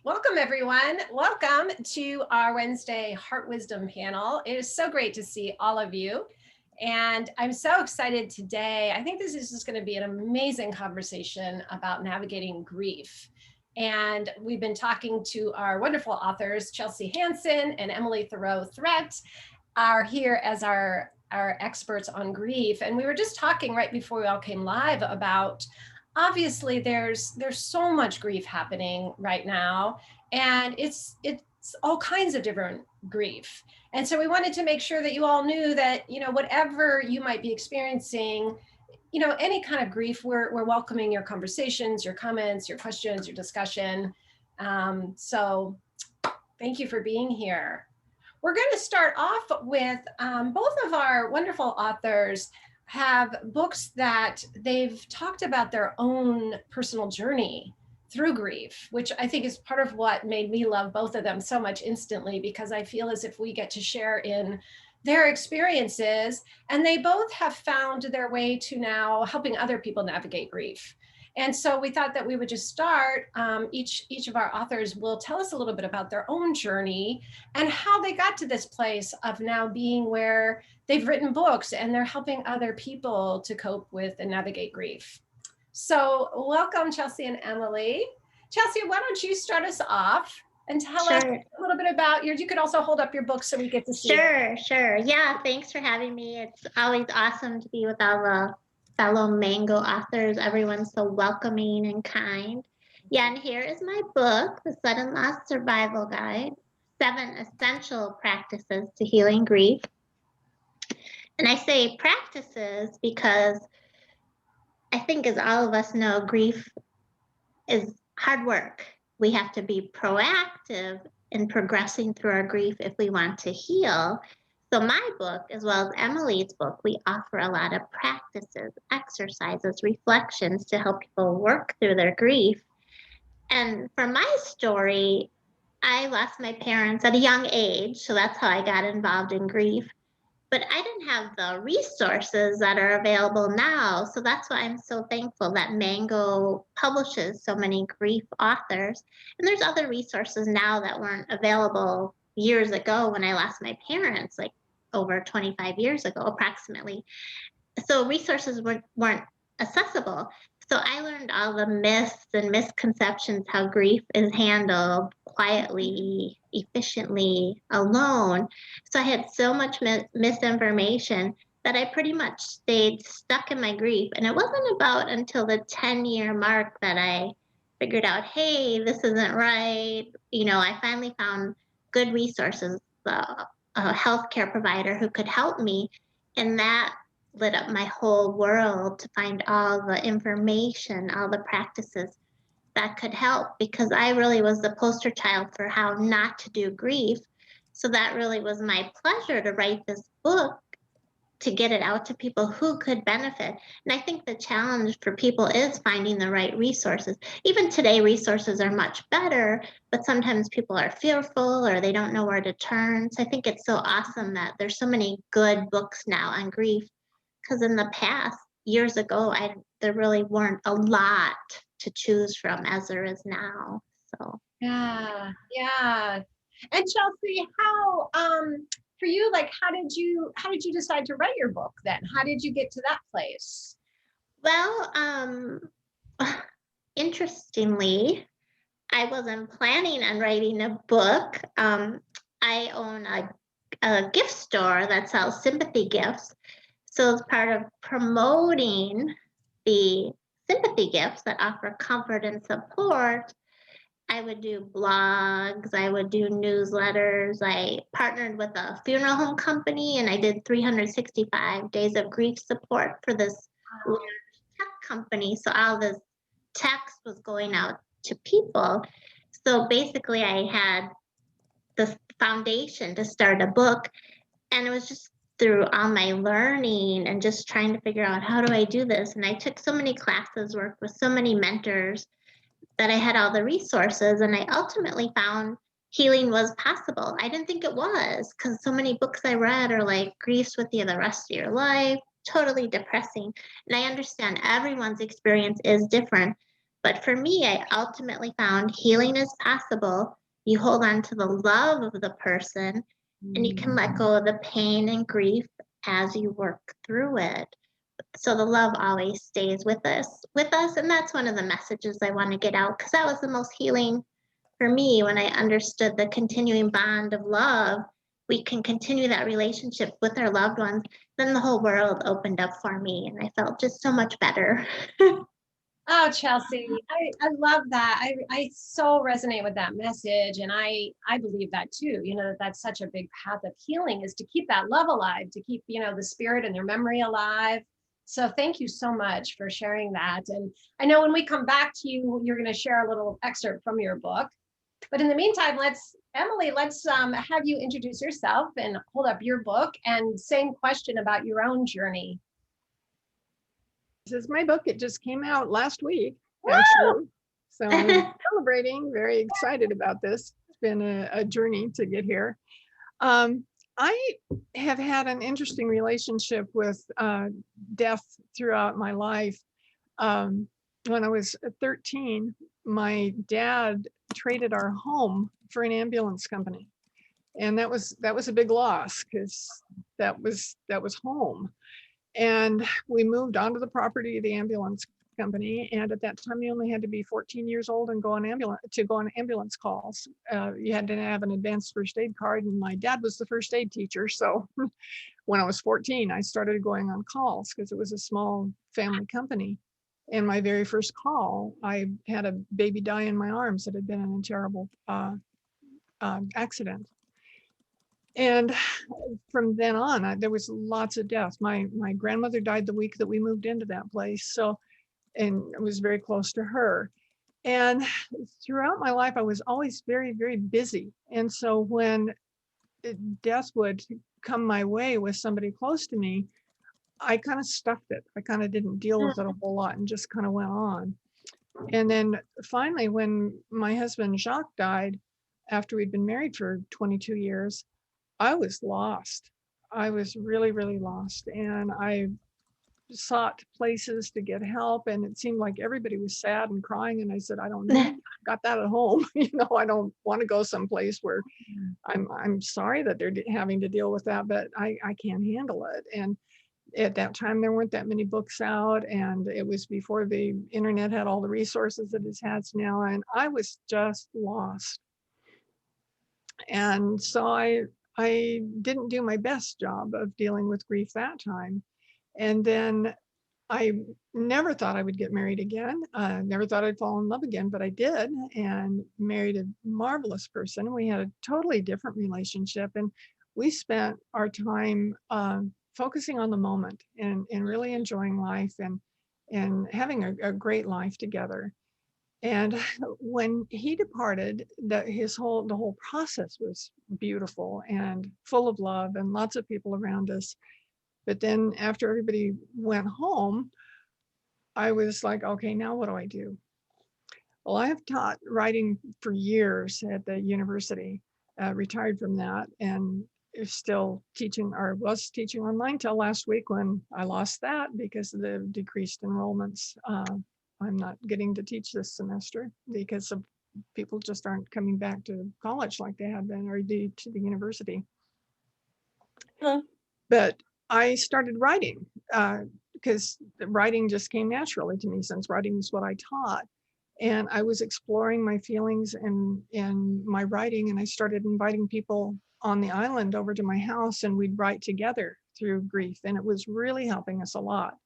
Welcome, everyone. Welcome to our Wednesday Heart Wisdom panel. It is so great to see all of you. And I'm so excited today. I think this is just going to be an amazing conversation about navigating grief. And we've been talking to our wonderful authors, Chelsea Hansen and Emily Thiroux Threatt, are here as our experts on grief. And we were just talking right before we all came live about obviously there's so much grief happening right now, and it's all kinds of different grief. And so we wanted to make sure that you all knew that, whatever you might be experiencing, any kind of grief, we're welcoming your conversations, your comments, your questions, your discussion. So thank you for being here. We're going to start off with both of our wonderful authors have books that they've talked about their own personal journey through grief, which I think is part of what made me love both of them so much instantly, because I feel as if we get to share in their experiences, and they both have found their way to now helping other people navigate grief. And so we thought that we would just start, each of our authors will tell us a little bit about their own journey and how they got to this place of now being where they've written books and they're helping other people to cope with and navigate grief. So welcome, Chelsea and Emily. Chelsea, why don't you start us off and tell us a little bit about you could also hold up your book so we get to see it. Sure. Yeah, thanks for having me. It's always awesome to be with all the fellow Mango authors. Everyone's so welcoming and kind. Yeah, and here is my book, The Sudden Loss Survival Guide, 7 Essential Practices to Healing Grief. And I say practices because I think, as all of us know, grief is hard work. We have to be proactive in progressing through our grief if we want to heal. So my book, as well as Emily's book, we offer a lot of practices, exercises, reflections to help people work through their grief. And for my story, I lost my parents at a young age, so that's how I got involved in grief. But I didn't have the resources that are available now. So that's why I'm so thankful that Mango publishes so many grief authors. And there's other resources now that weren't available years ago when I lost my parents, like over 25 years ago, approximately. So resources weren't accessible. So I learned all the myths and misconceptions, how grief is handled quietly, efficiently, alone. So I had so much misinformation that I pretty much stayed stuck in my grief. And it wasn't about until the 10-year mark that I figured out, hey, this isn't right. I finally found good resources, a healthcare provider who could help me. And that lit up my whole world to find all the information, all the practices that could help, because I really was the poster child for how not to do grief. So that really was my pleasure to write this book, to get it out to people who could benefit. And I think the challenge for people is finding the right resources. Even today, resources are much better, but sometimes people are fearful or they don't know where to turn. So I think it's so awesome that there's so many good books now on grief, because in the past, years ago, there really weren't a lot to choose from as there is now. So Yeah. And Chelsea, how for you, like how did you decide to write your book then? How did you get to that place? Well, interestingly, I wasn't planning on writing a book. I own a gift store that sells sympathy gifts. So as part of promoting the sympathy gifts that offer comfort and support, I would do blogs, I would do newsletters. I partnered with a funeral home company, and I did 365 days of grief support for this large tech company. So all this text was going out to people. So basically I had the foundation to start a book, and it was just through all my learning and just trying to figure out, how do I do this? And I took so many classes, worked with so many mentors, that I had all the resources, and I ultimately found healing was possible. I didn't think it was, because so many books I read are like, grief's with you the rest of your life, totally depressing. And I understand everyone's experience is different, But for me, I ultimately found healing is possible. You hold on to the love of the person, and you can let go of the pain and grief as you work through it. So the love always stays with us. And that's one of the messages I want to get out, because that was the most healing for me when I understood the continuing bond of love. We can continue that relationship with our loved ones. Then the whole world opened up for me, and I felt just so much better. Oh, Chelsea, I love that. I so resonate with that message. And I believe that too, you know, that's such a big path of healing, is to keep that love alive, to keep, you know, the spirit and their memory alive. So thank you so much for sharing that. And I know when we come back to you, you're going to share a little excerpt from your book. But in the meantime, Emily, let's have you introduce yourself and hold up your book, and same question about your own journey. This is my book. It just came out last week, Woo! actually. So I'm celebrating, very excited about this. It's been a journey to get here. I have had an interesting relationship with death throughout my life. When I was 13, my dad traded our home for an ambulance company. And that was a big loss, because that was home. And we moved onto the property of the ambulance company. And at that time, you only had to be 14 years old and go on ambulance calls. You had to have an advanced first aid card. And my dad was the first aid teacher. So when I was 14, I started going on calls, because it was a small family company. And my very first call, I had a baby die in my arms that had been in a terrible accident. And from then on, there was lots of deaths. My grandmother died the week that we moved into that place. So, and I was very close to her. And throughout my life, I was always very, very busy. And so when death would come my way with somebody close to me, I kind of stuffed it. I kind of didn't deal with it a whole lot and just kind of went on. And then finally, when my husband Jacques died, after we'd been married for 22 years, I was lost. I was really, really lost. And I sought places to get help. And it seemed like everybody was sad and crying. And I said, I don't know, I got that at home. I don't want to go someplace where I'm sorry that they're having to deal with that, but I can't handle it. And at that time, there weren't that many books out. And it was before the internet had all the resources that it has now. And I was just lost. And so I didn't do my best job of dealing with grief that time. And then I never thought I would get married again. Never thought I'd fall in love again, but I did, and married a marvelous person. We had a totally different relationship, and we spent our time focusing on the moment and really enjoying life and having a great life together. And when he departed, the whole process was beautiful and full of love and lots of people around us. But then after everybody went home, I was like, okay, now what do I do? Well, I have taught writing for years at the university, retired from that, and is still teaching, or was teaching online till last week when I lost that because of the decreased enrollments. I'm not getting to teach this semester because of people just aren't coming back to college like they had been, or to the university. Hello. But I started writing because writing just came naturally to me, since writing is what I taught. And I was exploring my feelings and my writing, and I started inviting people on the island over to my house, and we'd write together through grief. And it was really helping us a lot.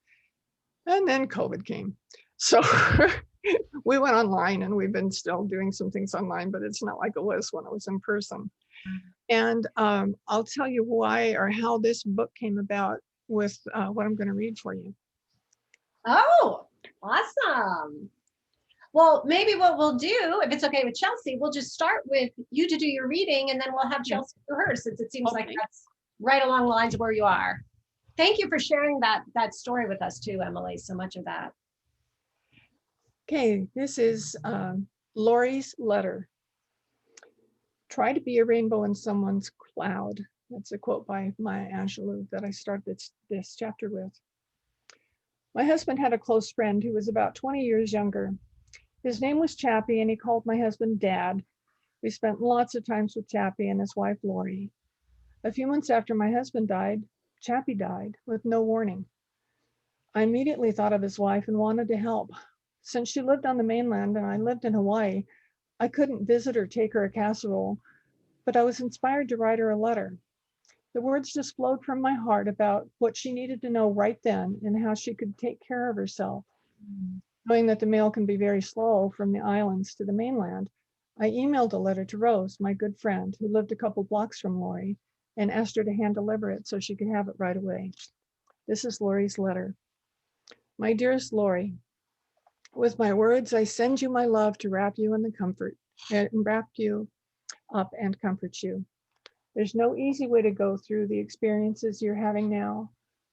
And then COVID came. So we went online, and we've been still doing some things online, but it's not like it was when it was in person. And I'll tell you why or how this book came about with what I'm going to read for you. Oh, awesome. Well, maybe what we'll do, if it's okay with Chelsea, we'll just start with you to do your reading, and then we'll have Chelsea do hers, since it seems like that's right along the lines of where you are. Thank you for sharing that story with us too, Emily, so much of that. Okay, this is Lori's letter. Try to be a rainbow in someone's cloud. That's a quote by Maya Angelou that I started this chapter with. My husband had a close friend who was about 20 years younger. His name was Chappie, and he called my husband Dad. We spent lots of times with Chappie and his wife, Lori. A few months after my husband died, Chappie died with no warning. I immediately thought of his wife and wanted to help. Since she lived on the mainland and I lived in Hawaii, I couldn't visit or take her a casserole, but I was inspired to write her a letter. The words just flowed from my heart about what she needed to know right then and how she could take care of herself. Knowing that the mail can be very slow from the islands to the mainland, I emailed a letter to Rose, my good friend, who lived a couple blocks from Lori, and asked her to hand deliver it so she could have it right away. This is Lori's letter. My dearest Lori, with my words, I send you my love to wrap you in the comfort and wrap you up and comfort you. There's no easy way to go through the experiences you're having now.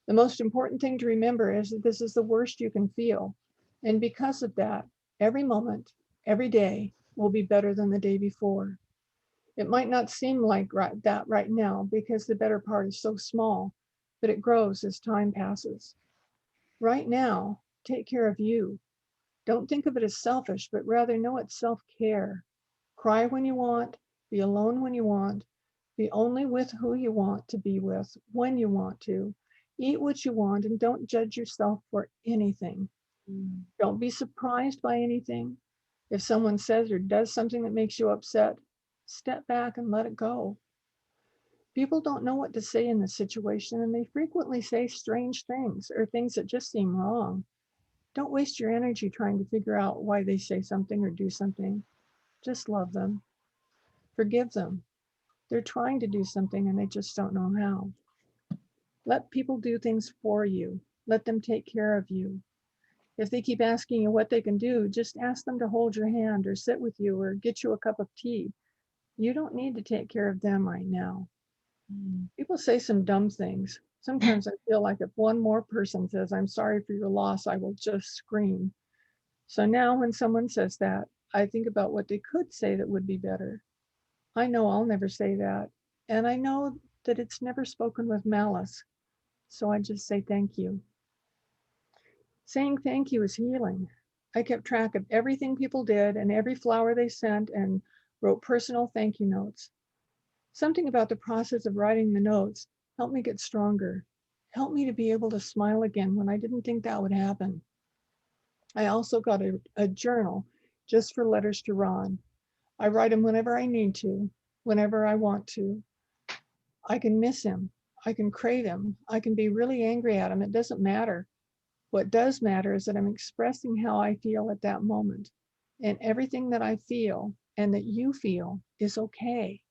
The most important thing to remember is that this is the worst you can feel. And because of that, every moment, every day will be better than the day before. It might not seem like that right now because the better part is so small, but it grows as time passes. Right now, take care of you. Don't think of it as selfish, but rather know it's self-care. Cry when you want, be alone when you want, be only with who you want to be with when you want to. Eat what you want and don't judge yourself for anything. Don't be surprised by anything. If someone says or does something that makes you upset, step back and let it go. People don't know what to say in this situation, and they frequently say strange things or things that just seem wrong. Don't waste your energy trying to figure out why they say something or do something. Just love them. Forgive them. They're trying to do something and they just don't know how. Let people do things for you. Let them take care of you. If they keep asking you what they can do, just ask them to hold your hand or sit with you or get you a cup of tea. You don't need to take care of them right now. People say some dumb things. Sometimes I feel like if one more person says, I'm sorry for your loss, I will just scream. So now when someone says that, I think about what they could say that would be better. I know I'll never say that. And I know that it's never spoken with malice. So I just say thank you. Saying thank you is healing. I kept track of everything people did and every flower they sent and wrote personal thank you notes. Something about the process of writing the notes helped me get stronger, helped me to be able to smile again when I didn't think that would happen. I also got a journal just for letters to Ron. I write him whenever I need to, whenever I want to. I can miss him. I can crave him. I can be really angry at him. It doesn't matter. What does matter is that I'm expressing how I feel at that moment. And everything that I feel and that you feel is okay.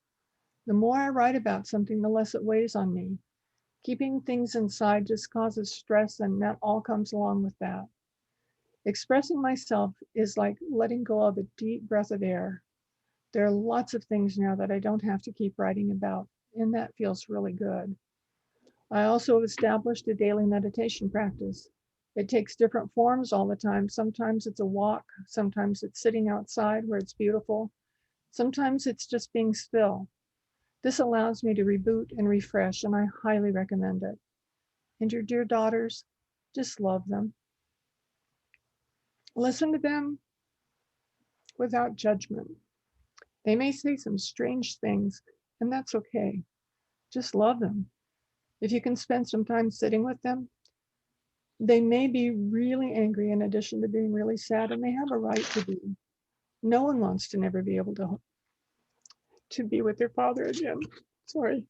The more I write about something, the less it weighs on me. Keeping things inside just causes stress, and that all comes along with that. Expressing myself is like letting go of a deep breath of air. There are lots of things now that I don't have to keep writing about, and that feels really good. I also have established a daily meditation practice. It takes different forms all the time. Sometimes it's a walk, sometimes it's sitting outside where it's beautiful, sometimes it's just being still. This allows me to reboot and refresh, and I highly recommend it. And your dear daughters, just love them. Listen to them without judgment. They may say some strange things, and that's okay. Just love them. If you can spend some time sitting with them, they may be really angry in addition to being really sad, and they have a right to be. No one wants to never be able to be with their father again. Sorry.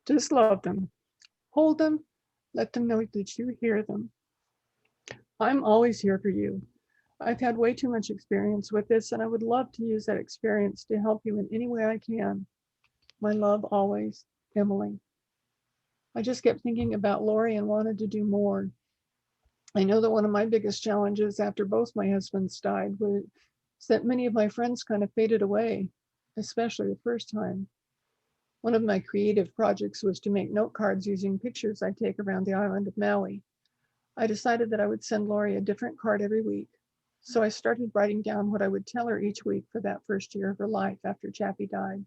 Just love them. Hold them. Let them know that you hear them. I'm always here for you. I've had way too much experience with this, and I would love to use that experience to help you in any way I can. My love always, Emily. I just kept thinking about Lori and wanted to do more. I know that one of my biggest challenges after both my husbands died was that many of my friends kind of faded away, especially the first time. One of my creative projects was to make note cards using pictures I take around the island of Maui. I decided that I would send Lori a different card every week. So I started writing down what I would tell her each week for that first year of her life after Chappie died.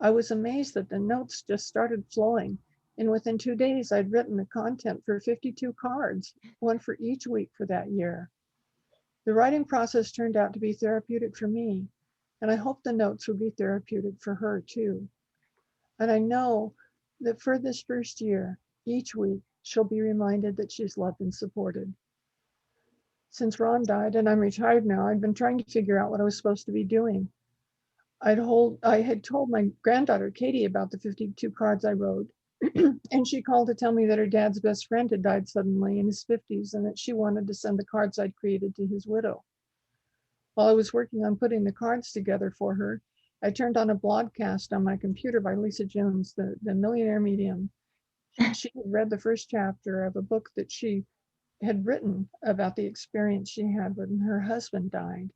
I was amazed that the notes just started flowing, and within 2 days, I'd written the content for 52 cards, one for each week for that year. The writing process turned out to be therapeutic for me, and I hope the notes will be therapeutic for her too. And I know that for this first year, each week, she'll be reminded that she's loved and supported. Since Ron died and I'm retired now, I'd been trying to figure out what I was supposed to be doing. I had told my granddaughter, Katie, about the 52 cards I wrote, and she called to tell me that her dad's best friend had died suddenly in his 50s and that she wanted to send the cards I'd created to his widow. While I was working on putting the cards together for her, I turned on a broadcast on my computer by Lisa Jones, the millionaire medium. She had read the first chapter of a book that she had written about the experience she had when her husband died,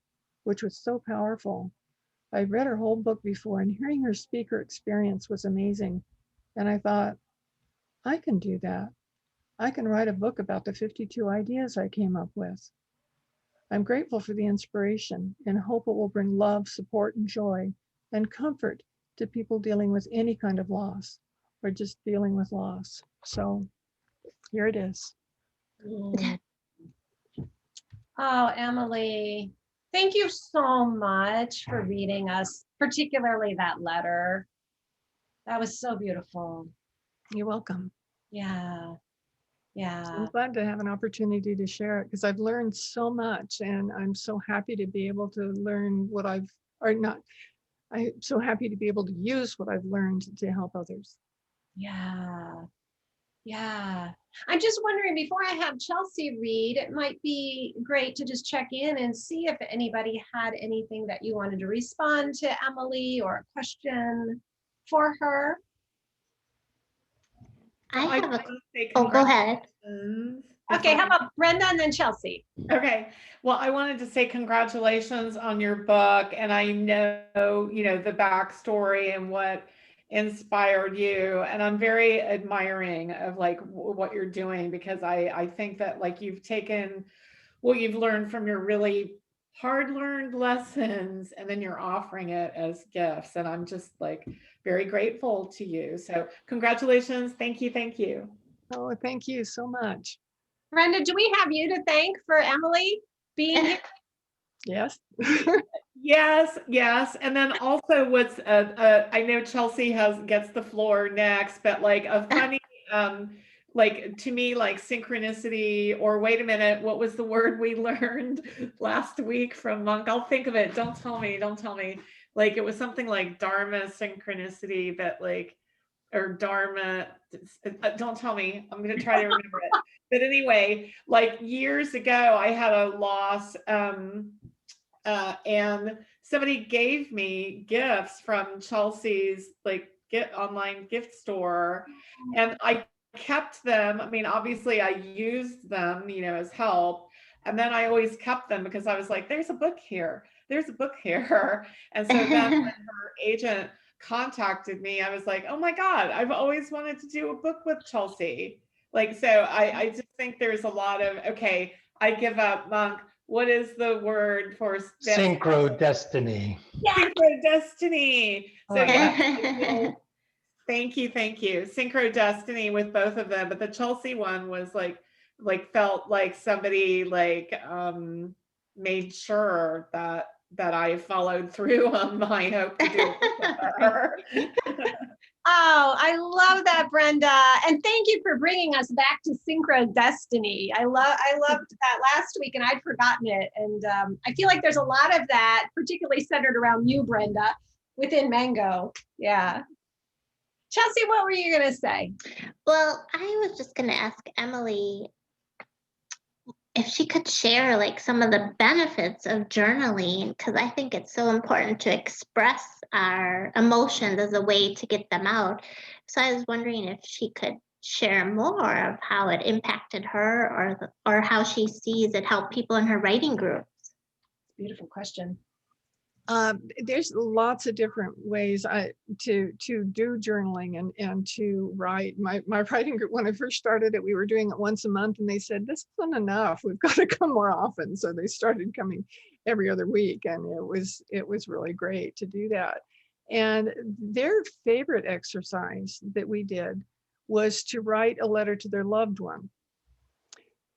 which was so powerful. I'd read her whole book before, and hearing her speak her experience was amazing. And I thought, I can do that. I can write a book about the 52 ideas I came up with. I'm grateful for the inspiration and hope it will bring love, support, and joy and comfort to people dealing with any kind of loss or just dealing with loss. So here it is. Oh, Emily, thank you so much for reading us, particularly that letter. That was so beautiful. You're welcome. Yeah. Yeah. I'm glad to have an opportunity to share it because I've learned so much, and I'm so happy to be able to learn what I'm so happy to be able to use what I've learned to help others. Yeah. Yeah. I'm just wondering, before I have Chelsea read, it might be great to just check in and see if anybody had anything that you wanted to respond to Emily or a question for her. I have a. want to say Oh, go ahead. congratulations. Okay, how about Brenda and then Chelsea? Okay. Well, I wanted to say congratulations on your book, and I know, the backstory and what inspired you, and I'm very admiring of like what you're doing, because I think that like you've taken what you've learned from your really hard learned lessons, and then you're offering it as gifts, and I'm just like very grateful to you. So congratulations. Thank you. Thank you. Oh, thank you so much. Brenda, do we have you to thank for Emily being here? Yes. Yes. And then also what's I know Chelsea gets the floor next, but like a funny like to me, like synchronicity, or wait a minute, what was the word we learned last week from Monk? I'll think of it. Don't tell me. Like it was something like Dharma synchronicity, but like, or Dharma, don't tell me. I'm going to try to remember it. But anyway, like years ago, I had a loss, and somebody gave me gifts from Chelsea's like online gift store, and I kept them. I mean, obviously I used them, as help. And then I always kept them because I was like, there's a book here. And so then when her agent contacted me, I was like, oh my God, I've always wanted to do a book with Chelsea. Like, so I just think there's a lot of, okay, I give up, Monk. What is the word for synchrodestiny? Synchrodestiny. So yeah, thank you. Synchrodestiny with both of them, but the Chelsea one was like felt like somebody like made sure that I followed through on my hope to do it with her. Oh, I love that, Brenda. And thank you for bringing us back to synchrodestiny. I loved that last week, and I'd forgotten it. And I feel like there's a lot of that, particularly centered around you, Brenda, within Mango. Yeah. Chelsea, what were you going to say? Well, I was just going to ask Emily if she could share like some of the benefits of journaling, because I think it's so important to express our emotions as a way to get them out. So I was wondering if she could share more of how it impacted her, or how she sees it help people in her writing groups. Beautiful question. There's lots of different ways to do journaling and to write. My writing group, when I first started it, we were doing it once a month, and they said, this isn't enough. We've got to come more often. So they started coming every other week, and it was really great to do that. And their favorite exercise that we did was to write a letter to their loved one.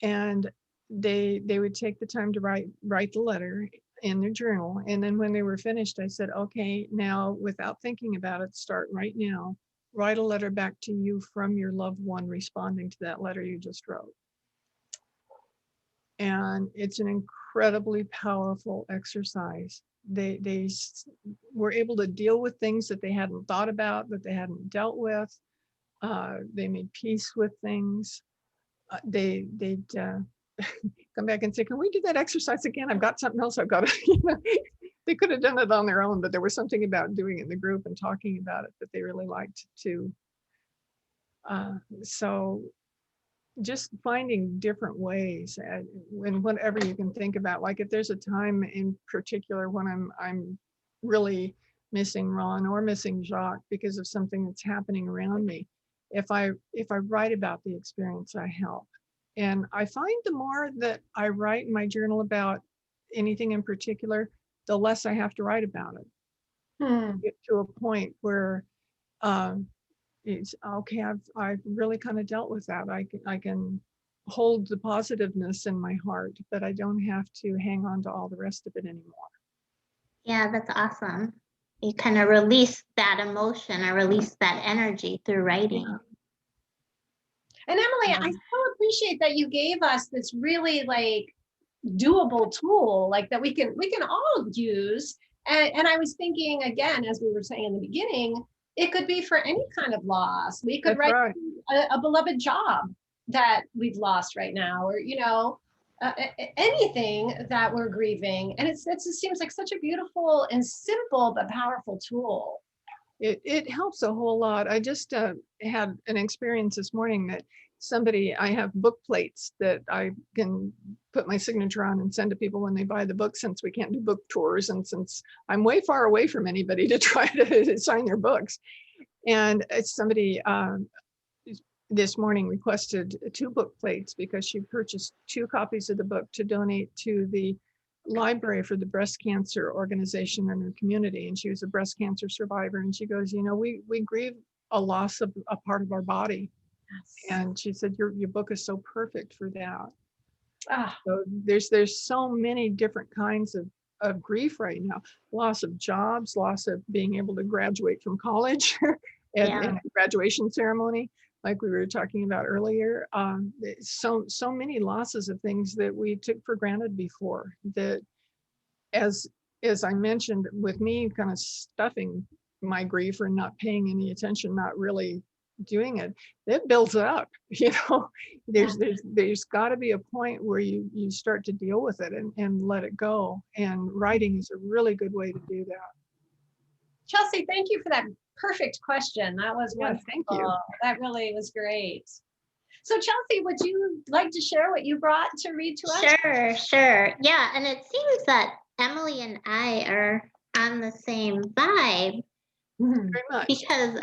And they would take the time to write the letter in their journal. And then when they were finished, I said, okay, now without thinking about it, start right now. Write a letter back to you from your loved one responding to that letter you just wrote. And it's an incredibly powerful exercise. They were able to deal with things that they hadn't thought about, that they hadn't dealt with. They made peace with things. They'd come back and say, can we do that exercise again? I've got something else I've got to, they could have done it on their own, but there was something about doing it in the group and talking about it that they really liked too. So just finding different ways and whatever you can think about, like if there's a time in particular when I'm really missing Ron or missing Jacques because of something that's happening around me, if I write about the experience, I help. And I find the more that I write in my journal about anything in particular, the less I have to write about it. Get to a point where it's okay, I've really kind of dealt with that. I can hold the positiveness in my heart, but I don't have to hang on to all the rest of it anymore. Yeah, that's awesome. You kind of release that emotion or release that energy through writing. Yeah. And Emily, I so appreciate that you gave us this really like doable tool, like that we can all use. And I was thinking again, as we were saying in the beginning, it could be for any kind of loss. We could That's write right. a beloved job that we've lost right now, or anything that we're grieving. And it just seems like such a beautiful and simple but powerful tool. It helps a whole lot. I just had an experience this morning that I have book plates that I can put my signature on and send to people when they buy the book, since we can't do book tours and since I'm way far away from anybody to try to sign their books. And somebody this morning requested 2 book plates because she purchased 2 copies of the book to donate to the library for the breast cancer organization in her community. And she was a breast cancer survivor. And she goes, we grieve a loss of a part of our body. Yes. And she said, your book is so perfect for that. So there's so many different kinds of grief right now. Loss of jobs, loss of being able to graduate from college and a graduation ceremony, like we were talking about earlier. So many losses of things that we took for granted before, that as I mentioned, with me kind of stuffing my grief or not paying any attention, not really doing it, it builds up. There's got to be a point where you start to deal with it and let it go. And writing is a really good way to do that. Chelsea, thank you for that perfect question. That was wonderful. Thank you. That really was great. So Chelsea, would you like to share what you brought to read to us? Sure. Yeah, and it seems that Emily and I are on the same vibe. Very much. Because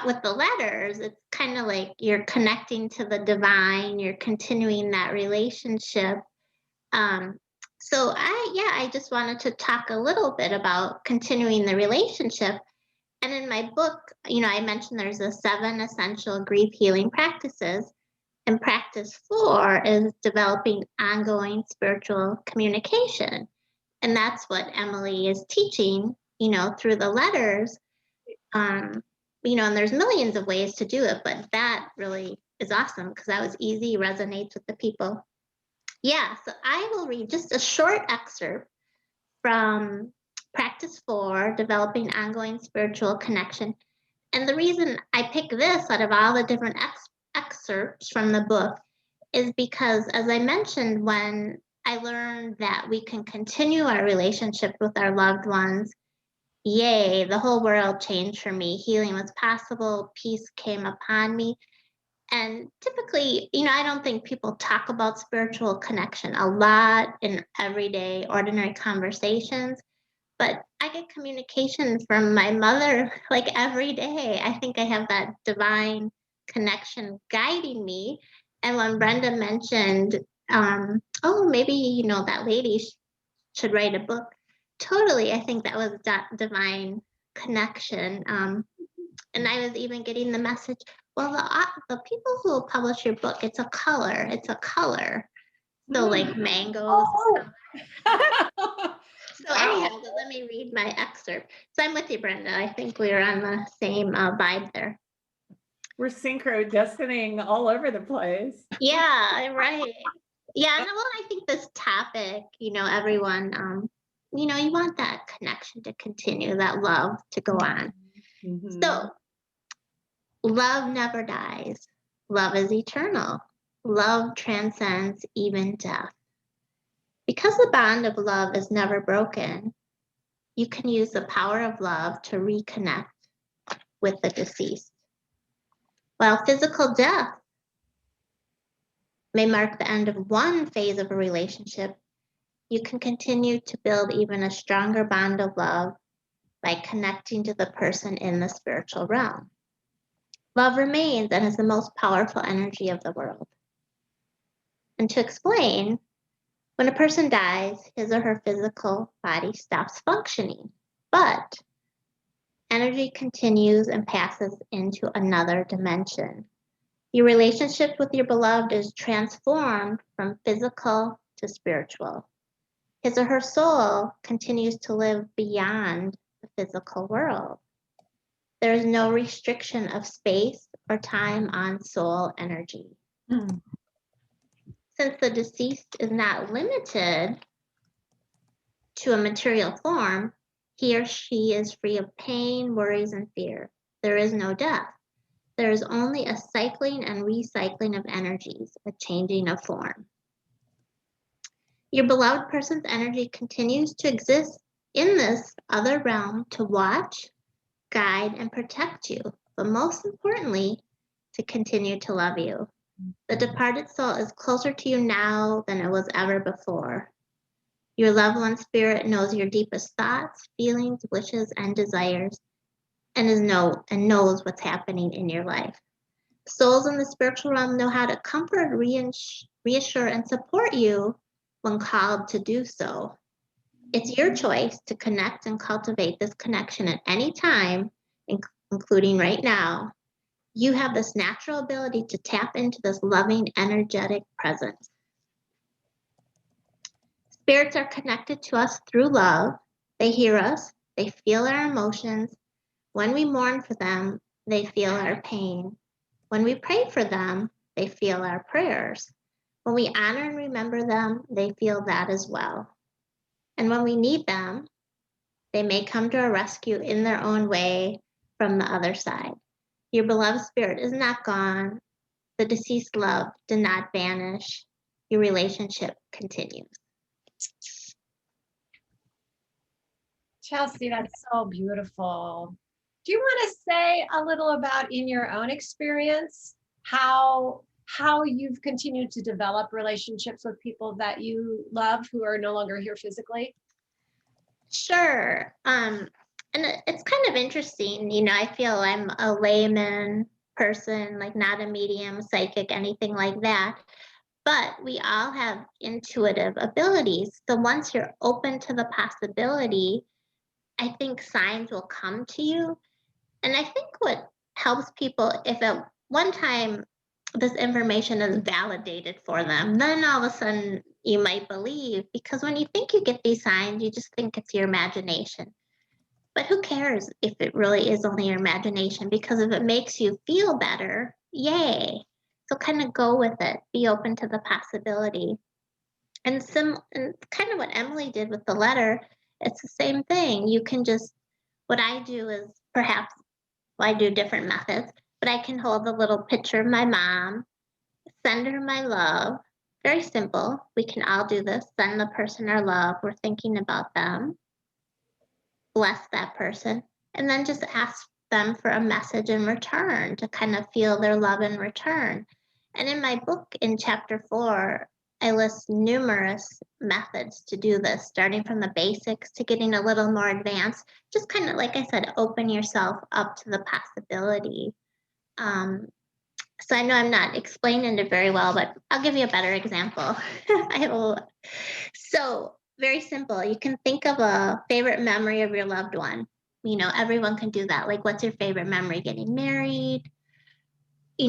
with the letters, it's kind of like you're connecting to the divine, you're continuing that relationship. So I just wanted to talk a little bit about continuing the relationship. And in my book, I mentioned there's the 7 essential grief healing practices. And practice 4 is developing ongoing spiritual communication. And that's what Emily is teaching, through the letters. And there's millions of ways to do it, but that really is awesome because that was easy, resonates with the people. Yeah, so I will read just a short excerpt from Practice 4, Developing Ongoing Spiritual Connection. And the reason I pick this out of all the different excerpts from the book is because, as I mentioned, when I learned that we can continue our relationship with our loved ones, yay, the whole world changed for me. Healing was possible, peace came upon me. And typically, I don't think people talk about spiritual connection a lot in everyday, ordinary conversations, but I get communication from my mother like every day. I think I have that divine connection guiding me. And when Brenda mentioned, maybe, that lady should write a book, totally, I think that was that divine connection. And I was even getting the message, Well, the people who publish your book, it's a color. It's a color. So like mangoes. So anyhow, let me read my excerpt. So I'm with you, Brenda. I think we're on the same vibe there. We're synchro destinying all over the place. Yeah, right. Yeah, and well, I think this topic, everyone, you want that connection to continue, that love to go on. Mhm. So love never dies. Love is eternal. Love transcends even death. Because the bond of love is never broken, you can use the power of love to reconnect with the deceased. While physical death may mark the end of one phase of a relationship, you can continue to build even a stronger bond of love by connecting to the person in the spiritual realm. Love remains and is the most powerful energy of the world. And to explain, when a person dies, his or her physical body stops functioning, but energy continues and passes into another dimension. Your relationship with your beloved is transformed from physical to spiritual. His or her soul continues to live beyond the physical world. There is no restriction of space or time on soul energy. Since the deceased is not limited to a material form, he or she is free of pain, worries, and fear. There is no death. There is only a cycling and recycling of energies, a changing of form. Your beloved person's energy continues to exist in this other realm to watch, guide, and protect you, but most importantly, to continue to love you. The departed soul is closer to you now than it was ever before. Your loved one's spirit knows your deepest thoughts, feelings, wishes, and desires, and knows what's happening in your life. Souls in the spiritual realm know how to comfort, reassure, and support you when called to do so. It's your choice to connect and cultivate this connection at any time, including right now. You have this natural ability to tap into this loving, energetic presence. Spirits are connected to us through love. They hear us. They feel our emotions. When we mourn for them, they feel our pain. When we pray for them, they feel our prayers. When we honor and remember them, they feel that as well. And when we need them, they may come to our rescue in their own way from the other side. Your beloved spirit is not gone. The deceased love did not vanish. Your relationship continues. Chelsea, that's so beautiful. Do you want to say a little about, in your own experience, how you've continued to develop relationships with people that you love who are no longer here physically? Sure. And it's kind of interesting. I feel I'm a layman person, like not a medium, psychic, anything like that. But we all have intuitive abilities. So once you're open to the possibility, I think signs will come to you. And I think what helps people, if at one time this information is validated for them, then all of a sudden you might believe, because when you think you get these signs, you just think it's your imagination. But who cares if it really is only your imagination? Because if it makes you feel better, yay. So kind of go with it, be open to the possibility. And kind of what Emily did with the letter, it's the same thing. You can just, what I do is perhaps, I do different methods, but I can hold a little picture of my mom, send her my love. Very simple. We can all do this. Send the person our love. We're thinking about them. Bless that person. And then just ask them for a message in return to kind of feel their love in return. And in my book, in chapter 4, I list numerous methods to do this, starting from the basics to getting a little more advanced. Just kind of, like I said, open yourself up to the possibility. So I know I'm not explaining it very well, but I'll give you a better example. So very simple. You can think of a favorite memory of your loved one. Everyone can do that. Like, what's your favorite memory? Getting married,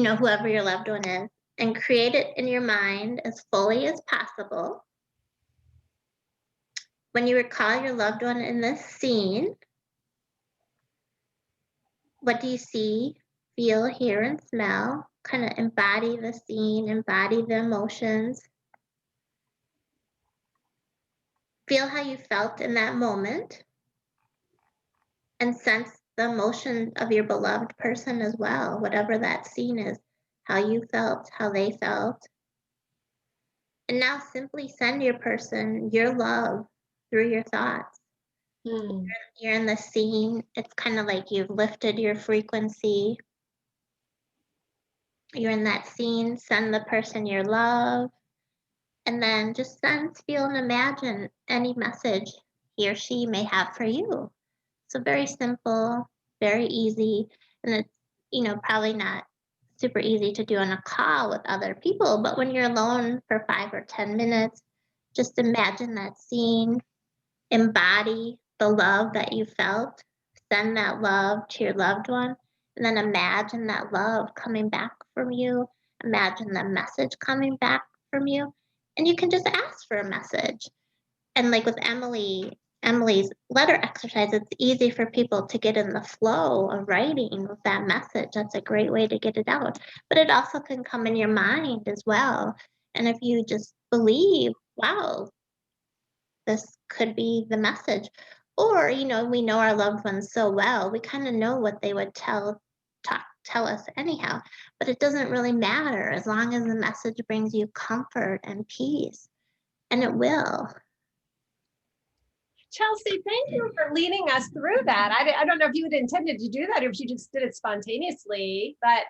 whoever your loved one is, and create it in your mind as fully as possible. When you recall your loved one in this scene, what do you see, feel, hear, and smell? Kind of embody the scene, embody the emotions. Feel how you felt in that moment, and sense the emotions of your beloved person as well, whatever that scene is, how you felt, how they felt. And now simply send your person your love through your thoughts. You're in the scene. It's kind of like you've lifted your frequency. You're in that scene. Send the person your love. And then just sense, feel, and imagine any message he or she may have for you. So very simple, very easy. And it's, probably not super easy to do on a call with other people, but when you're alone for 5 or 10 minutes, just imagine that scene, embody the love that you felt, send that love to your loved one, and then imagine that love coming back from you, imagine the message coming back from you, and you can just ask for a message. And like with Emily's letter exercise, it's easy for people to get in the flow of writing with that message. That's a great way to get it out. But it also can come in your mind as well. And if you just believe, wow, this could be the message. Or, we know our loved ones so well, we kind of know what they would tell us anyhow. But it doesn't really matter as long as the message brings you comfort and peace. And it will. Chelsea, thank you for leading us through that. I don't know if you had intended to do that or if you just did it spontaneously, but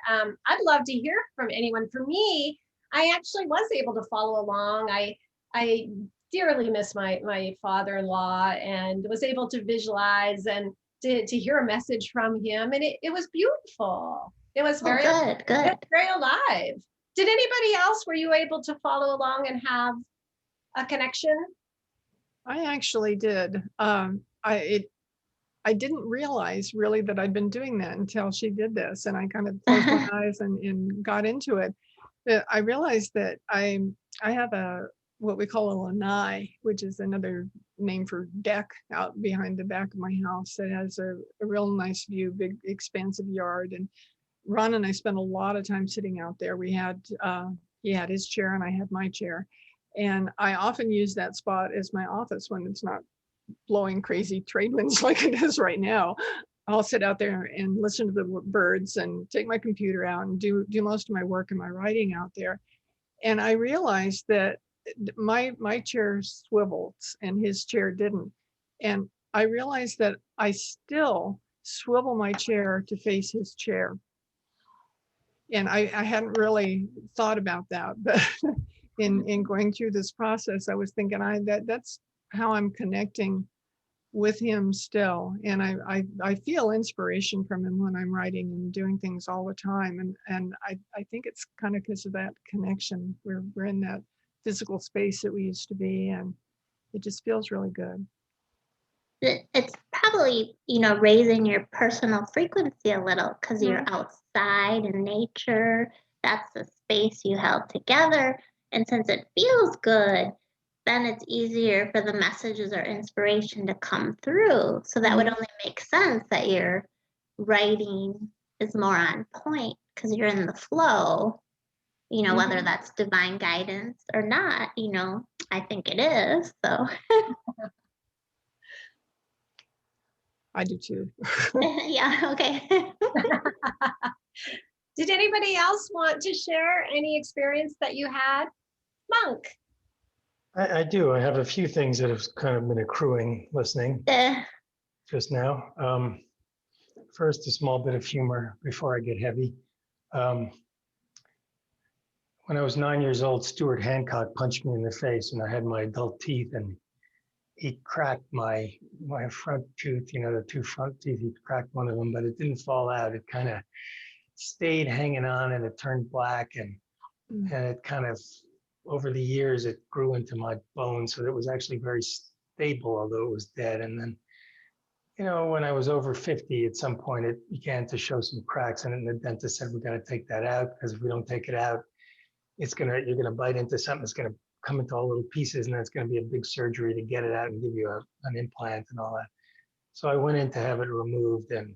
I'd love to hear from anyone. For me, I actually was able to follow along. I dearly miss my father-in-law and was able to visualize and to hear a message from him. And it was beautiful. It was very, good. very alive. Did anybody else, were you able to follow along and have a connection? I actually did. I didn't realize really that I'd been doing that until she did this, and I kind of closed my eyes and got into it. But I realized that I have what we call a lanai, which is another name for deck out behind the back of my house. It has a real nice view, big expansive yard. And Ron and I spent a lot of time sitting out there. He had his chair and I had my chair. And I often use that spot as my office when it's not blowing crazy trade winds like it is right now. I'll sit out there and listen to the birds and take my computer out and do most of my work and my writing out there. And I realized that my chair swivels and his chair didn't. And I realized that I still swivel my chair to face his chair. And I hadn't really thought about that, but in going through this process, I was thinking that's how I'm connecting with him still. And I feel inspiration from him when I'm writing and doing things all the time. And I think it's kind of because of that connection. We're in that physical space that we used to be, and it just feels really good. It's probably, raising your personal frequency a little because you're outside in nature. That's the space you held together. And since it feels good, then it's easier for the messages or inspiration to come through. So that would only make sense that your writing is more on point because you're in the flow, whether that's divine guidance or not, I think it is. So I do too. yeah, okay. Did anybody else want to share any experience that you had? Monk. I do. I have a few things that have kind of been accruing listening just now. First, a small bit of humor before I get heavy. When I was 9 years old, Stuart Hancock punched me in the face and I had my adult teeth, and he cracked my front tooth, the two front teeth, he cracked one of them, but it didn't fall out. It kind of stayed hanging on and it turned black, and it kind of, over the years, it grew into my bone. So it was actually very stable, although it was dead. And then you know, when I was over 50, at some point, it began to show some cracks in it. And the dentist said, we got to take that out because if we don't take it out, you're going to bite into something that's going to come into all little pieces. And that's going to be a big surgery to get it out and give you an implant and all that. So I went in to have it removed, and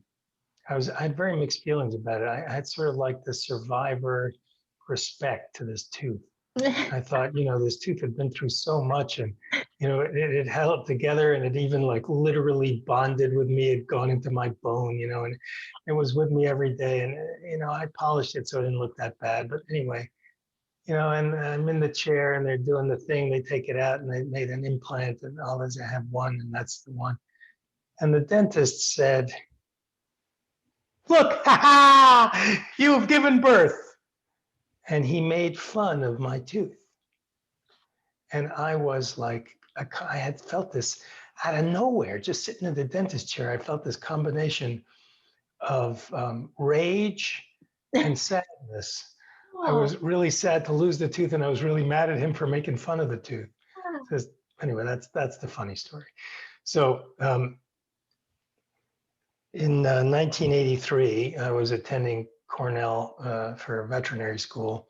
I had very mixed feelings about it. I had sort of like the survivor respect to this tooth. I thought, you know, this tooth had been through so much, and, you know, it held together, and it even like literally bonded with me. It had gone into my bone, you know, and it was with me every day. And, you know, I polished it so it didn't look that bad. But anyway, you know, and I'm in the chair and they're doing the thing. They take it out and they made an implant, and all this, I have one, and that's the one. And the dentist said, look, ha ha, you've given birth. And he made fun of my tooth. And I was like, I had felt this out of nowhere, just sitting in the dentist chair. I felt this combination of rage and sadness. I was really sad to lose the tooth, and I was really mad at him for making fun of the tooth. Anyway, that's the funny story. So in 1983, I was attending Cornell for veterinary school.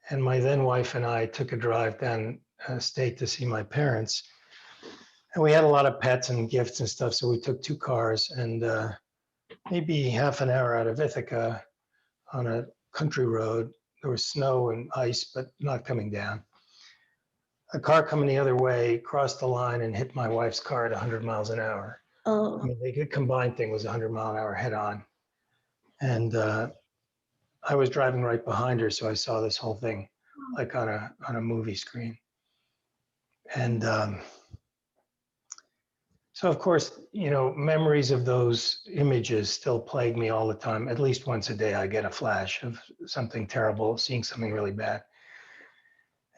And my then wife and I took a drive down state to see my parents. And we had a lot of pets and gifts and stuff. So we took 2 cars, and maybe half an hour out of Ithaca on a country road, there was snow and ice, but not coming down. A car coming the other way crossed the line and hit my wife's car at 100 miles an hour. Oh. I mean, the combined thing was 100-mile-an-hour head on. And I was driving right behind her, so I saw this whole thing like on a movie screen. And so, of course, you know, memories of those images still plague me all the time. At least once a day, I get a flash of something terrible, seeing something really bad.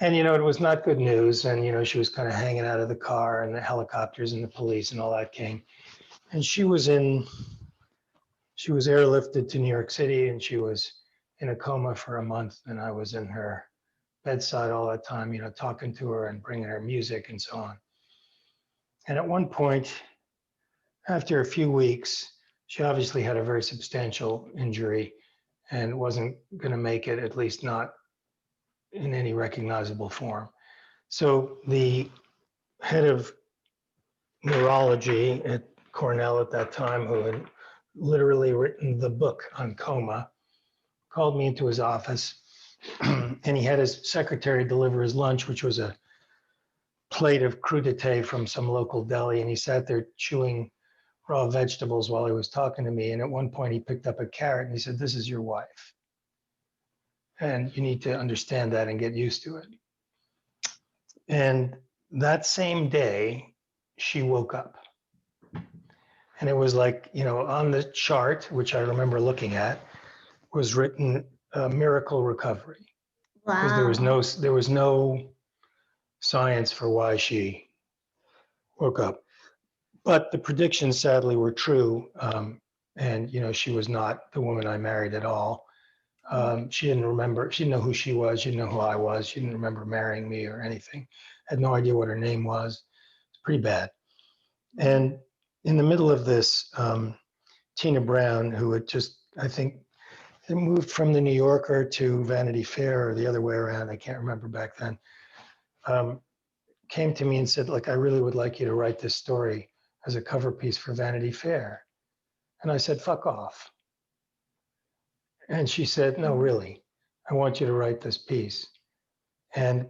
And, you know, it was not good news. And, you know, she was kind of hanging out of the car, and the helicopters and the police and all that came. And she was airlifted to New York City, and she was in a coma for a month. And I was in her bedside all that time, you know, talking to her and bringing her music and so on. And at one point, after a few weeks, she obviously had a very substantial injury and wasn't going to make it, at least not in any recognizable form. So the head of neurology at Cornell at that time, who had literally written the book on coma, called me into his office, and he had his secretary deliver his lunch, which was a plate of crudité from some local deli, and he sat there chewing raw vegetables while he was talking to me. And at one point he picked up a carrot and he said, "This is your wife. And you need to understand that and get used to it." And that same day, she woke up. And it was like, you know, on the chart, which I remember looking at, was written miracle recovery. Because Wow. there was no science for why she woke up. But the predictions sadly were true. And, you know, she was not the woman I married at all. She didn't remember, she didn't know who she was. She didn't know who I was. She didn't remember marrying me or anything. Had no idea what her name was. It's pretty bad. And in the middle of this, Tina Brown, who had just, I think, had moved from the New Yorker to Vanity Fair or the other way around, I can't remember back then, came to me and said, "Look, I really would like you to write this story as a cover piece for Vanity Fair." And I said, "Fuck off." And she said, "No, really, I want you to write this piece." And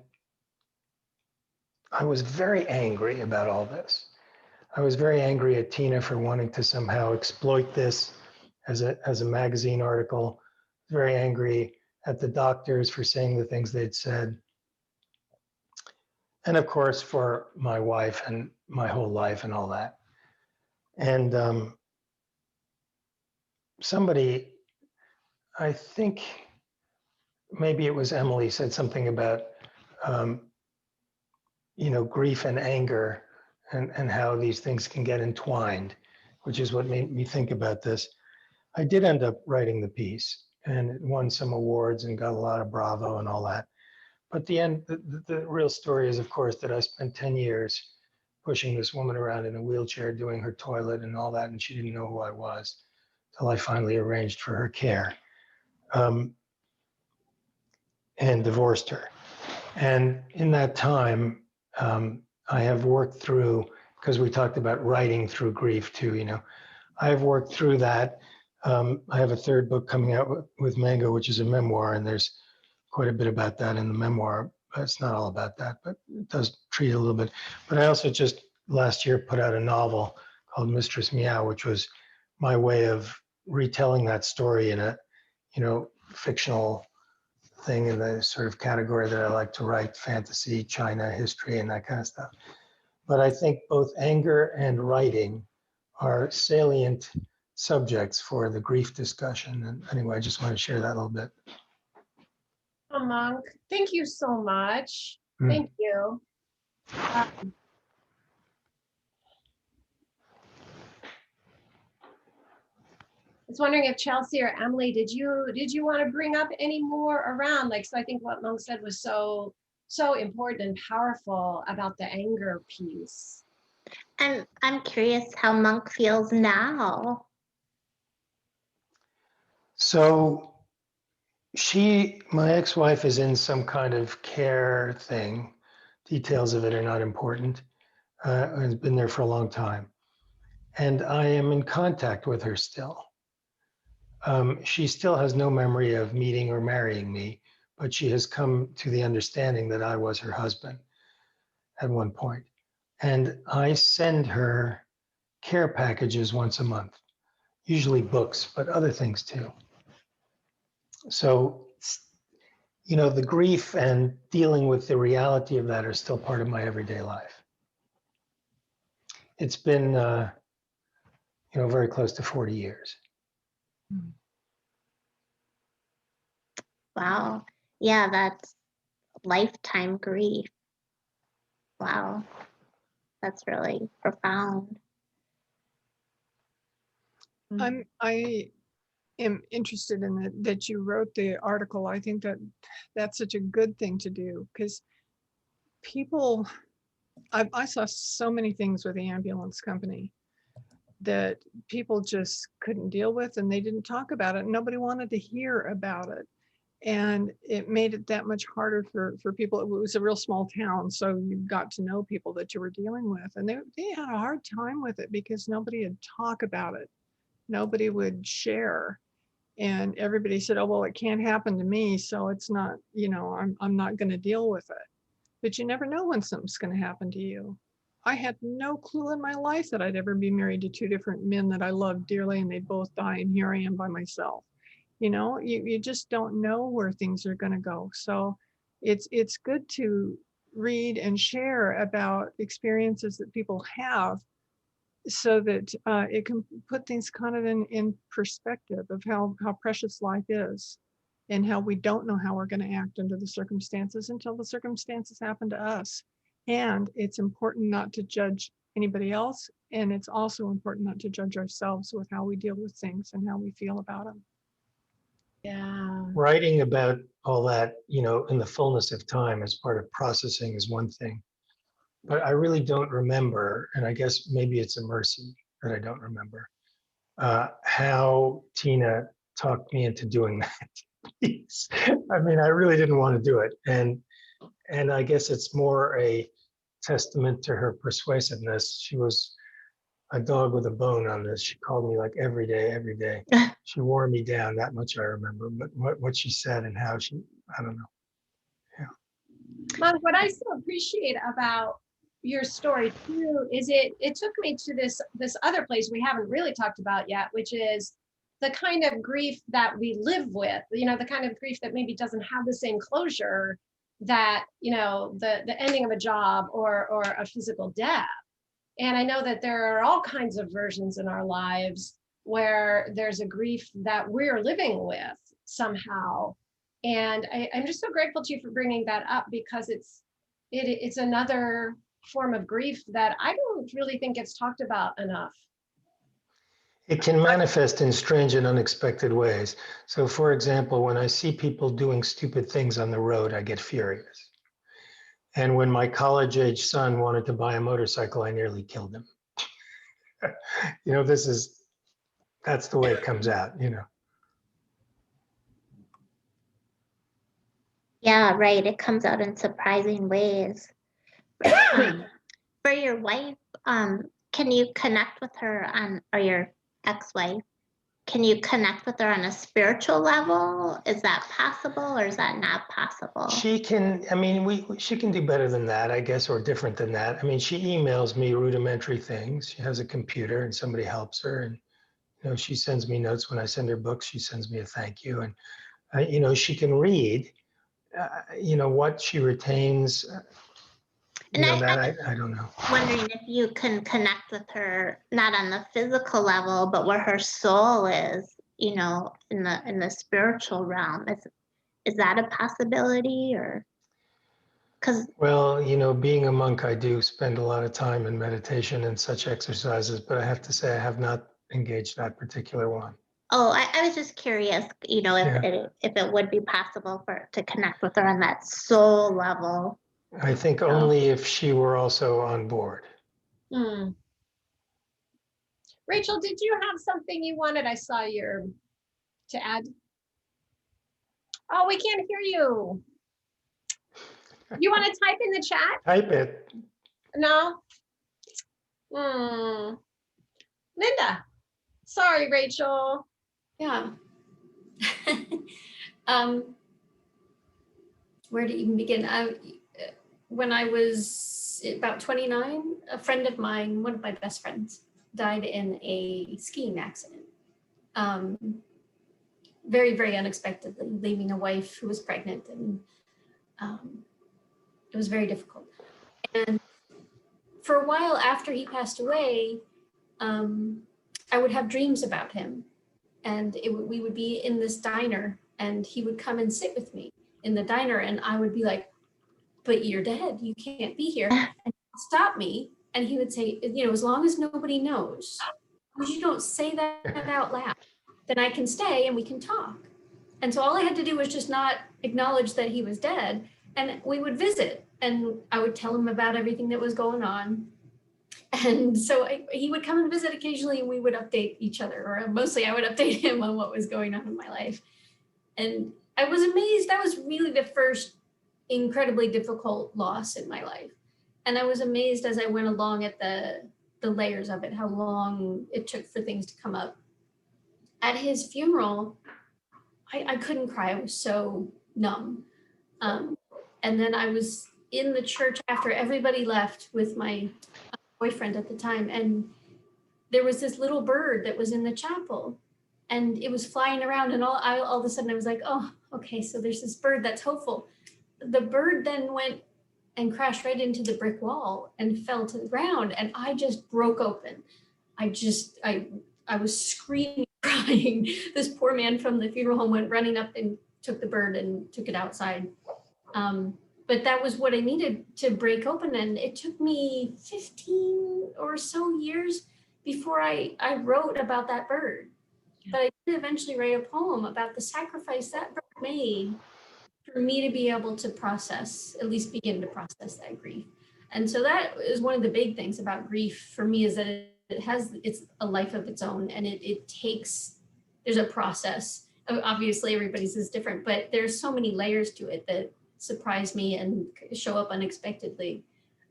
I was very angry about all this. I was very angry at Tina for wanting to somehow exploit this as a magazine article. Very angry at the doctors for saying the things they'd said. And of course, for my wife and my whole life and all that. And somebody, I think maybe it was Emily, said something about, you know, grief and anger and how these things can get entwined, which is what made me think about this. I did end up writing the piece, and it won some awards and got a lot of bravo and all that. But the real story is, of course, that I spent 10 years pushing this woman around in a wheelchair, doing her toilet and all that, and she didn't know who I was till I finally arranged for her care, and divorced her. And in that time, I have worked through, because we talked about writing through grief too, you know, I have worked through that. I have a third book coming out with Mango, which is a memoir, and there's quite a bit about that in the memoir. It's not all about that, but it does treat a little bit. But I also just last year put out a novel called Mistress Meow, which was my way of retelling that story in a, you know, fictional thing in the sort of category that I like to write: fantasy, China, history, and that kind of stuff. But I think both anger and writing are salient subjects for the grief discussion. And anyway, I just want to share that a little bit. Oh, Monk, thank you so much. Thank you. I was wondering if Chelsea or Emily, did you want to bring up any more around, like, so I think what Monk said was so important and powerful about the anger piece. I'm curious how Monk feels now. So my ex-wife is in some kind of care thing. Details of it are not important. Has been there for a long time. And I am in contact with her still. She still has no memory of meeting or marrying me, but she has come to the understanding that I was her husband at one point. And I send her care packages once a month, usually books, but other things too. So, you know, the grief and dealing with the reality of that are still part of my everyday life. It's been, you know, very close to 40 years. Wow. Yeah, that's lifetime grief. Wow. That's really profound. I am interested in that you wrote the article. I think that that's such a good thing to do, because people, I saw so many things with the ambulance company that people just couldn't deal with, and they didn't talk about it. Nobody wanted to hear about it. And it made it that much harder for people. It was a real small town, so you got to know people that you were dealing with, and they had a hard time with it because nobody would talk about it. Nobody would share. And everybody said, oh, well, it can't happen to me, so it's not, you know, I'm not going to deal with it. But you never know when something's going to happen to you. I had no clue in my life that I'd ever be married to two different men that I loved dearly, and they'd both die, and here I am by myself. You know, you just don't know where things are going to go. So it's good to read and share about experiences that people have, so that it can put things kind of in perspective of how precious life is, and how we don't know how we're going to act under the circumstances until the circumstances happen to us. And it's important not to judge anybody else. And it's also important not to judge ourselves with how we deal with things and how we feel about them. Yeah. Writing about all that, you know, in the fullness of time as part of processing is one thing. But I really don't remember, and I guess maybe it's a mercy that I don't remember, how Tina talked me into doing that piece. I mean, I really didn't want to do it. And I guess it's more a testament to her persuasiveness. She was a dog with a bone on this. She called me like every day. She wore me down, that much I remember. But what she said and how she, I don't know. Yeah. Monk, what I so appreciate about your story too is it took me to this other place we haven't really talked about yet, which is the kind of grief that we live with, you know, the kind of grief that maybe doesn't have the same closure that, you know, the ending of a job or a physical death. And I know that there are all kinds of versions in our lives where there's a grief that we're living with somehow. And I'm just so grateful to you for bringing that up, because it's another form of grief that I don't really think gets talked about enough. It can manifest in strange and unexpected ways. So for example, when I see people doing stupid things on the road, I get furious. And when my college-age son wanted to buy a motorcycle, I nearly killed him. You know, that's the way it comes out, you know. Yeah, right. It comes out in surprising ways. For your wife, can you connect with her or your ex-wife? Can you connect with her on a spiritual level? Is that possible or is that not possible? She can, I mean, she can do better than that, I guess, or different than that. I mean, she emails me rudimentary things. She has a computer and somebody helps her. And, you know, she sends me notes when I send her books. She sends me a thank you. And, you know, she can read, you know, what she retains, you know, that I don't know. Wondering if you can connect with her, not on the physical level, but where her soul is, you know, in the spiritual realm. Is that a possibility or? Because Well, you know, being a monk, I do spend a lot of time in meditation and such exercises, but I have to say I have not engaged that particular one. I was just curious, you know, Yeah. if it would be possible to connect with her on that soul level. I think only if she were also on board. Rachel, did you have something you wanted? I saw to add. Oh, we can't hear you. You want to type in the chat? Type it. No? Lynda. Sorry, Rachel. Yeah. Where to even begin? When I was about 29, a friend of mine, one of my best friends, died in a skiing accident. Very, very unexpectedly, leaving a wife who was pregnant, and it was very difficult. And for a while after he passed away, I would have dreams about him, and we would be in this diner, and he would come and sit with me in the diner, and I would be like, "But you're dead. You can't be here." And he'd stop me, and he would say, "You know, as long as nobody knows, you don't say that out loud, then I can stay and we can talk." And so all I had to do was just not acknowledge that he was dead, and we would visit, and I would tell him about everything that was going on. And so he would come and visit occasionally, and we would update each other, or mostly I would update him on what was going on in my life. And I was amazed. That was really the first incredibly difficult loss in my life. And I was amazed as I went along at the layers of it, how long it took for things to come up. At his funeral, I couldn't cry. I was so numb. And then I was in the church after everybody left with my boyfriend at the time. And there was this little bird that was in the chapel, and it was flying around, and all of a sudden I was like, oh, okay, so there's this bird that's hopeful. The bird then went and crashed right into the brick wall and fell to the ground, and I just broke open. I was screaming, crying. This poor man from the funeral home went running up and took the bird and took it outside. But that was what I needed to break open. And it took me 15 or so years before I wrote about that bird. But I did eventually write a poem about the sacrifice that bird made for me to be able to process, at least begin to process that grief. And so that is one of the big things about grief for me, is that it's a life of its own, and there's a process. Obviously everybody's is different, but there's so many layers to it that surprise me and show up unexpectedly.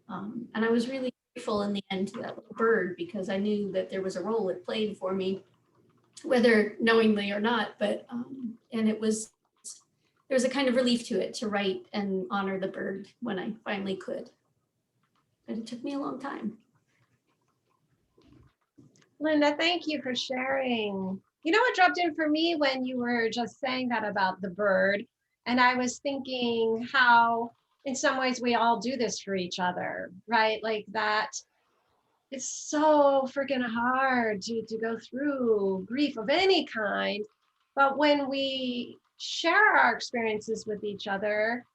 And I was really grateful in the end to that little bird, because I knew that there was a role it played for me, whether knowingly or not, but and there was a kind of relief to it to write and honor the bird when I finally could. But it took me a long time. Lynda, thank you for sharing. You know what dropped in for me when you were just saying that about the bird? And I was thinking how in some ways we all do this for each other, right? Like that it's so freaking hard to go through grief of any kind. But when we share our experiences with each other,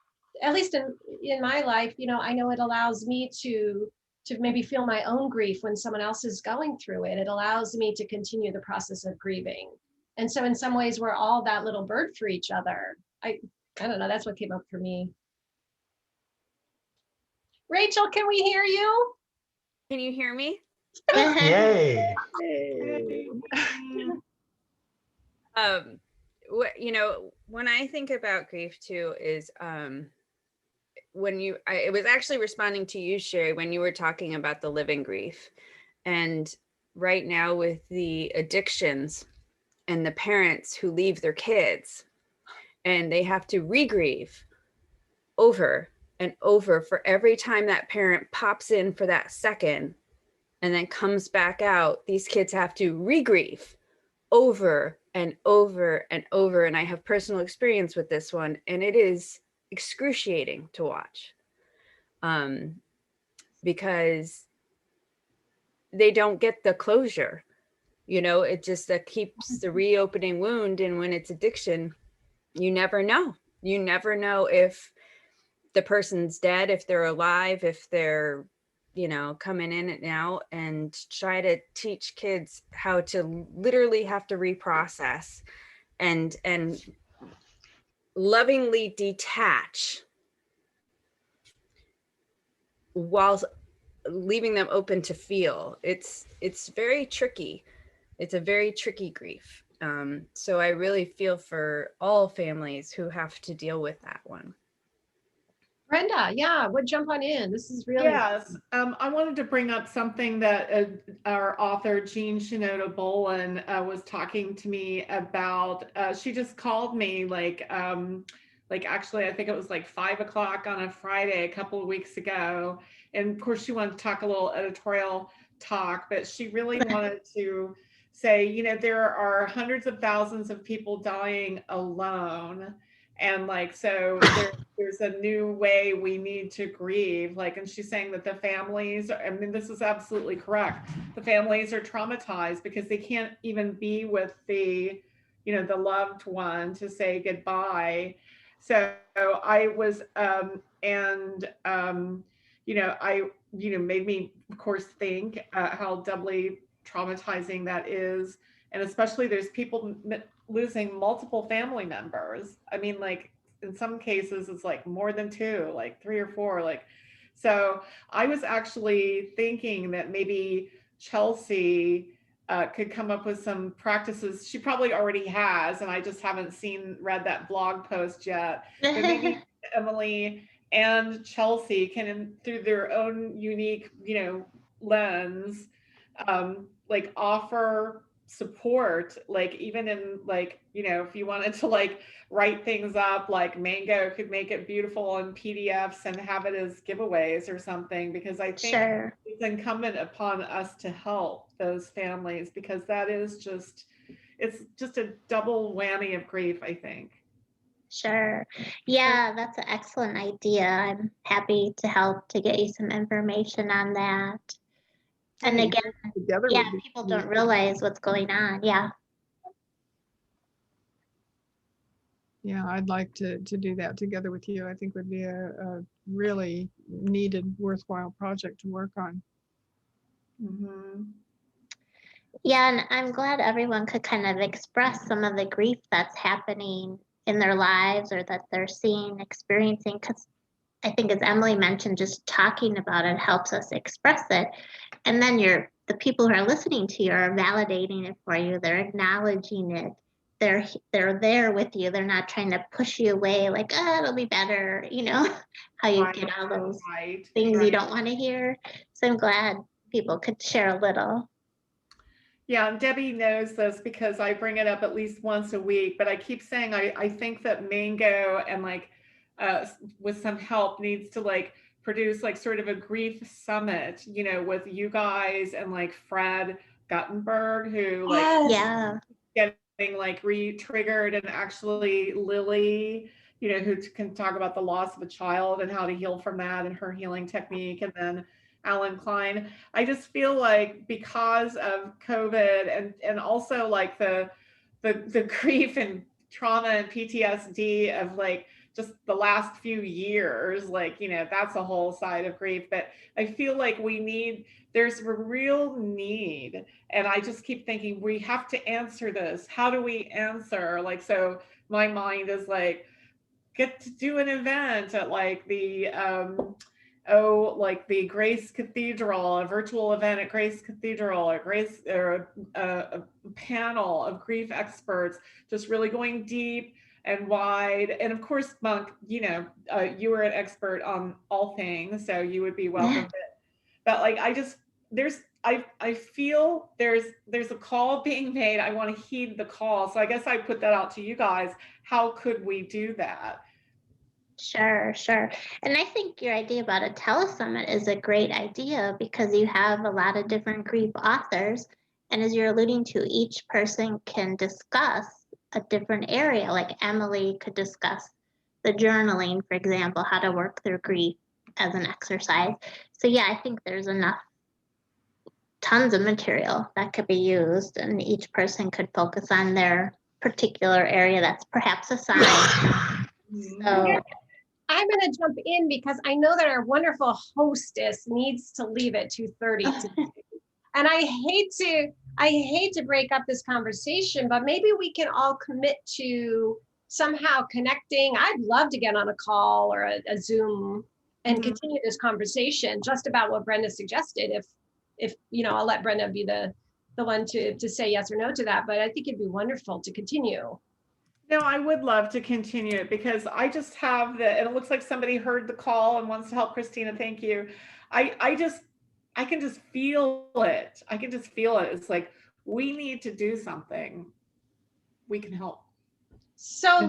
at least in my life, you know, I know it allows me to maybe feel my own grief when someone else is going through it. It allows me to continue the process of grieving. And so in some ways, we're all that little bird for each other. I don't know, that's what came up for me. Rachel, can we hear you? Can you hear me? Yay. Hey. You know, when I think about grief too, is when it was actually responding to you, Sherry, when you were talking about the living grief. And right now with the addictions and the parents who leave their kids and they have to re-grieve over and over for every time that parent pops in for that second and then comes back out, these kids have to re-grieve over and over and over. And I have personal experience with this one, and it is excruciating to watch because they don't get the closure. You know, it just keeps the reopening wound. And when it's addiction, you never know. You never know if the person's dead, if they're alive, if they're, you know, coming in and out. And try to teach kids how to literally have to reprocess and lovingly detach while leaving them open to feel. It's very tricky. It's a very tricky grief. So I really feel for all families who have to deal with that one. Brenda, yeah, would jump on in. This is really Yes, I wanted to bring up something that our author Jean Shinoda Bolin was talking to me about. She just called me like actually I think it was like 5 o'clock on a Friday a couple of weeks ago, and of course she wanted to talk a little editorial talk, but she really wanted to say, you know, there are hundreds of thousands of people dying alone, and like so there's a new way we need to grieve, like, and she's saying that the families, I mean, this is absolutely correct, the families are traumatized because they can't even be with the, you know, the loved one to say goodbye. So I was you know, made me of course think how doubly traumatizing that is, and especially there's people losing multiple family members. I mean, like in some cases it's like more than 2, like 3 or 4, like. So I was actually thinking that maybe Chelsea could come up with some practices. She probably already has, and I just haven't read that blog post yet. But maybe Emily and Chelsea can, through their own unique, you know, lens, like offer support, like even in like, you know, if you wanted to like write things up, like Mango could make it beautiful in PDFs and have it as giveaways or something, because I think it's incumbent upon us to help those families, because that is just, it's just a double whammy of grief, I think. Sure. Yeah, that's an excellent idea. I'm happy to help to get you some information on that. And again, yeah, people don't realize what's going on. Yeah. Yeah, I'd like to do that together with you. I think would be a really needed, worthwhile project to work on. Mm-hmm. Yeah, and I'm glad everyone could kind of express some of the grief that's happening in their lives or that they're seeing, experiencing, because I think, as Emily mentioned, just talking about it helps us express it. And then the people who are listening to you are validating it for you. They're acknowledging it. They're there with you. They're not trying to push you away like, oh, it'll be better. You know, how you get all those things you don't want to hear. So I'm glad people could share a little. Yeah, and Debbie knows this because I bring it up at least once a week, but I keep saying I think that Mango and like with some help needs to like produce like sort of a grief summit, you know, with you guys and like Fred Guttenberg, who like getting like re-triggered, and actually Lily, you know, who can talk about the loss of a child and how to heal from that and her healing technique, and then Alan Klein. I just feel like because of COVID and also like the grief and trauma and PTSD of like just the last few years, like, you know, that's a whole side of grief. But I feel like there's a real need. And I just keep thinking, we have to answer this. How do we answer? Like, so my mind is like, get to do an event at like the like the Grace Cathedral, a virtual event at Grace Cathedral, or a panel of grief experts, just really going deep and wide. And of course, Monk, you know, you are an expert on all things, so you would be welcome. But like, I feel there's a call being made. I want to heed the call. So I guess I put that out to you guys. How could we do that? Sure, sure. And I think your idea about a telesummit is a great idea because you have a lot of different grief authors. And as you're alluding to, each person can discuss a different area. Like Emily could discuss the journaling, for example, how to work through grief as an exercise. So yeah, I think there's tons of material that could be used, and each person could focus on their particular area that's perhaps assigned. So I'm going to jump in because I know that our wonderful hostess needs to leave at 2:30 today. And I hate to break up this conversation, but maybe we can all commit to somehow connecting. I'd love to get on a call or a Zoom and continue this conversation just about what Brenda suggested. If you know, I'll let Brenda be the one to say yes or no to that, but I think it'd be wonderful to continue. No, I would love to continue it because I just have and it looks like somebody heard the call and wants to help Christina. Thank you. I can just feel it. I can just feel it. It's like, we need to do something. We can help. So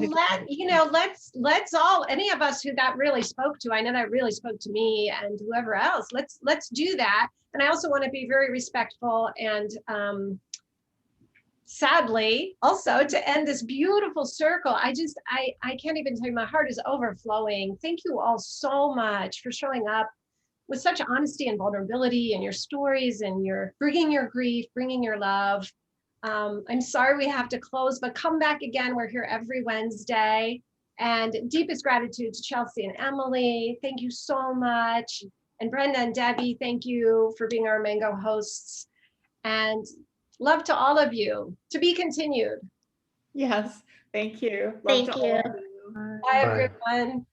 let's all, any of us who that really spoke to, I know that really spoke to me and whoever else, let's do that. And I also want to be very respectful and sadly also to end this beautiful circle. I can't even tell you, my heart is overflowing. Thank you all so much for showing up with such honesty and vulnerability and your stories, and your bringing your grief, bringing your love. I'm sorry we have to close, but come back again. We're here every Wednesday. And deepest gratitude to Chelsea and Emily. Thank you so much. And Brenda and Debbie, thank you for being our Mango hosts. And love to all of you. To be continued. Yes, thank you. Thank you. Bye, everyone.